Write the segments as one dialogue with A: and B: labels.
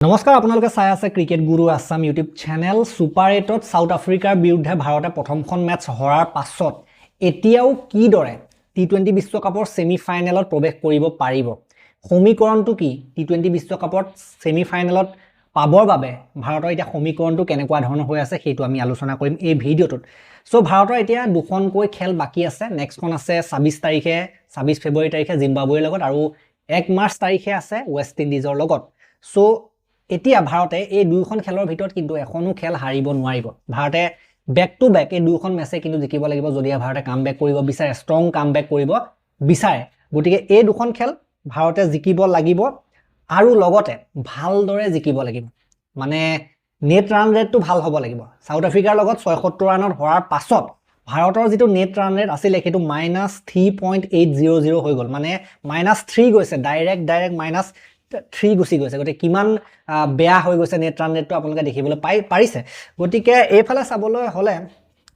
A: নমস্কাৰ আপোনালোকে চাই আছে cricket guru Assam YouTube channel super 8ত সাউথ আফ্ৰিকাৰ বিৰুদ্ধে ভাৰতে প্ৰথমখন মেচ হৰাৰ পাছত এতিয়াও কিদৰে টি20 বিশ্বকাপৰ সেমিফাইনেলত প্ৰৱেশ কৰিব পাৰিব সমীকৰণটো কি টি20 বিশ্বকাপৰ সেমিফাইনেলত পাবৰ বাবে ভাৰতৰ এতিয়া সমীকৰণটো কেনেকুৱা ধৰণৰ হৈ আছে সেইটো আমি আলোচনা কৰিম এই ভিডিঅ'টোত সো ভাৰতৰ এতিয়া দুখনকৈ খেল বাকি আছে নেক্সটখন আছে 26 ফেব্ৰুৱাৰী তাৰিখে জিম্বাবুৱেৰ লগত আৰু 1 মাৰ্চ তাৰিখে আছে ৱেষ্ট ইণ্ডিজৰ লগত সো এতিয়া ভাৰতে এই দুইখন খেলৰ ভিতৰত কিন্তু এখনো খেল হাৰিব নোৱাৰিব ভাৰতে বেক টু বেক এই দুইখন মেচে কিন্তু জিকিব লাগিব যদি ভাৰতে কামবেক কৰিব বিচাৰে ষ্ট্ৰং কামবেক কৰিব বিচাৰে গতিকে এই দুখন খেল ভাৰতে জিকিব লাগিব আৰু লগতে ভালদৰে জিকিব লাগিব মানে নেট ৰান ৰেটটো ভাল হ'ব লাগিব সাউথ আফ্ৰিকাৰ লগত 76 ৰানত হৰাৰ পাছত ভাৰতৰ যেটো নেট ৰান ৰেট আছিল সেইটো -3.800 হৈ গল মানে -3 গৈছে ডাইৰেক্ট -3 গুছি গৈছে গতে কিমান বেয়া হৈ গৈছে নেট ৰান ৰেটটো আপোনালোকে দেখিবলৈ পাৰিছে গতিকে এইফালে চাবলৈ হলে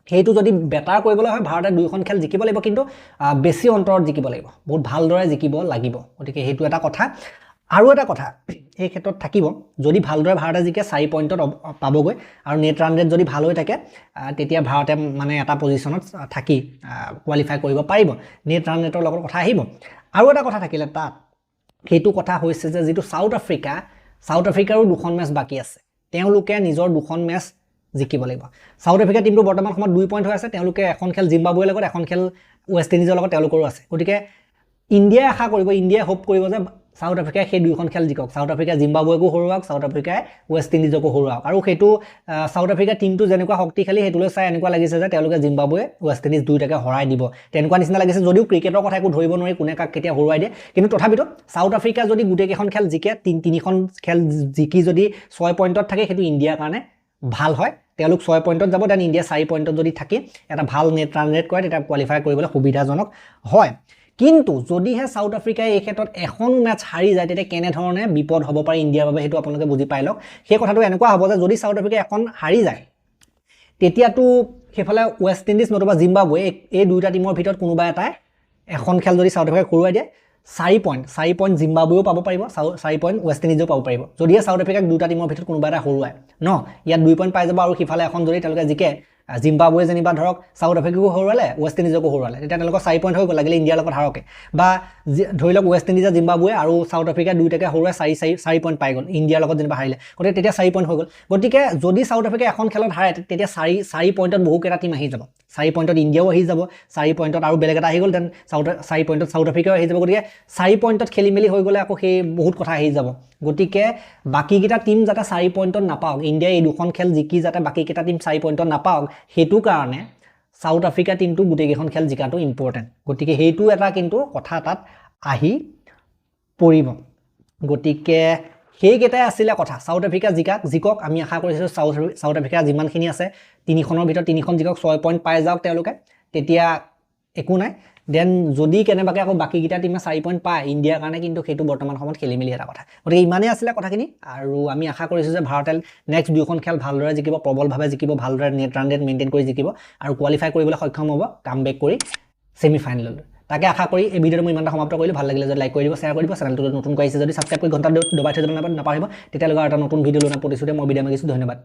A: হেতু যদি বেটাৰ কৰিবলৈ হয় ভাৰতে দুইখন খেল জিকিব লাগিব কিন্তু বেছি অন্তৰত জিকিব লাগিব বহুত ভালদৰে জিকিব লাগিব গতিকে হেতু এটা কথা আৰু এটা কথা এই ক্ষেত্ৰত থাকিব যদি ভালদৰে ভাৰতে জিকে 4 পইণ্টত পাবগৈ আৰু নেট ৰান ৰেট যদি ভাল হৈ থাকে তেতিয়া ভাৰতে মানে এটা পজিশনত থাকি কোৱালিফাই কৰিব পাৰিব নেট ৰান ৰেটৰ লগত কথা আহিব আৰু এটা কথা থাকিলে তাত হেতু কথা হৈছে যে যেটো সাউথ আফ্ৰিকাৰো দুখন মেচ বাকি আছে তেওঁলোকে নিজৰ দুখন মেচ জিকিব লাগিব সাউথ আফ্ৰিকা টিমটো বৰ্তমান সময়ত 2 পইণ্ট হৈ আছে তেওঁলোকে এখন খেল জিম্বাবুৱেৰ লগত এখন খেল ৱেষ্ট ইণ্ডিজৰ লগত তেওঁলোকৰো আছে গতিকে ইণ্ডিয়াই আশা কৰিব ইণ্ডিয়াই হোপ কৰিব যে সাউথ আফ্ৰিকাই সেই দুইখন খেল জিকক সাউথ আফ্ৰিকা জিম্বাবুৱেকো হৰুৱাক সাউথ আফ্ৰিকাই ৱেষ্ট ইণ্ডিজকো হৰুৱাক আৰু হেতু সাউথ আফ্ৰিকা টিমটো যেনেকুৱা শক্তিশালী হেতুলৈ চাই এনেকুৱা লাগিছে যে তেওঁলোকে জিম্বাবুৱে ৱেষ্ট ইণ্ডিজ দুইটাকে হৰাই দিব তেনেকুৱা নিচিনা লাগিছে যদিও ক্ৰিকেটৰ কথা একো ধৰিব নোৱাৰি কোনে কাক কেতিয়া হৰুৱাই দিয়ে কিন্তু তথাপিতো সাউথ আফ্ৰিকা যদি গুটেই কেইখন খেল জিকে তিনিখন খেল জিকি যদি 6 পইণ্টত থাকে হেতু ইণ্ডিয়াৰ কাৰণে ভাল হয় তেওঁলোক 6 পইণ্টত যাব দেন ইণ্ডিয়া 4 পইণ্টত যদি থাকে এটা ভাল নেট ৰান ৰেট কৰে তেতিয়া কোৱালিফাই কৰিবলৈ সুবিধাজনক হয় কিন্তু যদিহে সাউথ আফ্ৰিকাই এই ক্ষেত্ৰত এখন মেচ হাৰি যায় তেতিয়া কেনে ধৰণে বিপদ হ'ব পাৰে ইণ্ডিয়াৰ বাবে হেতু আপোনালোকে বুজি পাই লওক সেই কথাটো এনেকুৱা হ'ব যে যদি সাউথ আফ্ৰিকাই এখন হাৰি যায় তেতিয়াটো হেফালে ৱেষ্ট ইণ্ডিজ নতুবা জিম্বাবুৱে এই দুইটা টিমৰ ভিতৰত কোনোবা এটা এখন খেল যদি সাউথ আফ্ৰিকাই হৰুৱাই দিয়ে 4 পইণ্ট জিম্বাবুৱেও পাব পাৰিব 4 পইণ্ট ৱেষ্ট ইণ্ডিজেও পাব পাৰিব যদিহে সাউথ আফ্ৰিকাক দুটা টিমৰ ভিতৰত কোনোবা এটা হৰুৱাই ন ইয়াত 2 পইণ্ট পাই যাব আৰু হিফালে এখন যদি তেওঁলোকে জিকে জিম্বাবুৱে যেনিবা ধৰক সাউথ আফ্ৰিকাকো হৰুৱালে ৱেষ্ট ইণ্ডিজকো হৰুৱালে তেতিয়া তেওঁলোকৰ 4 পইণ্ট হৈ গ'ল লাগিলে ইণ্ডিয়াৰ লগত হাৰকে বা ধৰি লওক ৱেষ্ট ইণ্ডিজ জিম্বাবুৱে আৰু সাউথ আফ্ৰিকা দুইটাকে হৰুৱাই 4 পইণ্ট পাই গ'ল ইণ্ডিয়াৰ লগত যেনিবা হাৰিলে গতিকে তেতিয়া 4 পইণ্ট হৈ গ'ল গতিকে যদি সাউথ আফ্ৰিকা এখন খেলত হাৰে তেতিয়া 4 পইণ্টত বহু কেইটা টিম আহি যাব 4 পইণ্টত ইণ্ডিয়াও আহি যাব 4 পইণ্টত আৰু বেলেগ এটা আহি গ'ল দেন 4 পইণ্টত সাউথ আফ্ৰিকাও আহি যাব গতিকে 4 পইণ্টত খেলিমেলি হৈ গ'লে আকৌ সেই বহুত কথা আহি যাব গতিকে বাকি কেইটা টিম যাতে 4 পইণ্টত নাপাওক ইণ্ডিয়া এই দুখন খেল জিকি যাতে বাকি কেইটা টিম 4 পইণ্টত নাপাওক হেতু কাৰণে সাউথ আফ্ৰিকা টিমটো গুটেই কেইখন খেল জিকাটো ইম্পৰ্টেন্ট গতিকে হেতু এটা কিন্তু কথা তাত আহি পৰিব গতিকে সেই কেইটাই আছিল কথা সাউথ আফ্ৰিকা জিকক আমি আশা কৰিছো সাউথ আফ্ৰিকা যিমানখিনি আছে তিনিখনৰ ভিতৰত তিনিখন জিকক 6 পইণ্ট পাই যাওক তেওঁলোকে তেতিয়া একো নাই দেন যদি কেনেবাকে আকৌ বাকি গিটা টিমে 4 পইণ্ট পায় ইণ্ডিয়াৰ কাৰণে কিন্তু হেতু বৰ্তমান সময়ত খেলিমেলি এটা কথা গতিকে ইমানেই আছিল কথাখিনি আৰু আমি আশা কৰিছো যে ভাৰতে নেক্সট দুইখন খেল ভালদৰে জিকিব প্ৰবলভাৱে জিকিব ভালদৰে নেট ৰান ৰেট মেইনটেইন কৰি জিকিব আৰু কোৱালিফাই কৰিবলৈ সক্ষম হ'ব কামবেক কৰি সেমিফাইনেললৈ তাকে আশা কৰি এই ভিডিঅটো মই ইমানটা সমাপ্ত কৰিলো ভাল লাগিলে যদি লাইক কৰি দিব শ্বেয়াৰ কৰি দিব চেনেলটো নতুন কৰিছে যদি সাবস্ক্ৰাইব কৰি ঘণ্টা দবাই থৈ দিব নাপাহৰিব তেতিয়ালৈকে এটা নতুন ভিডিঅ লৈ প্ৰতিশ্ৰুতি মই ভিডিঅ' মাগিছো ধন্যবাদ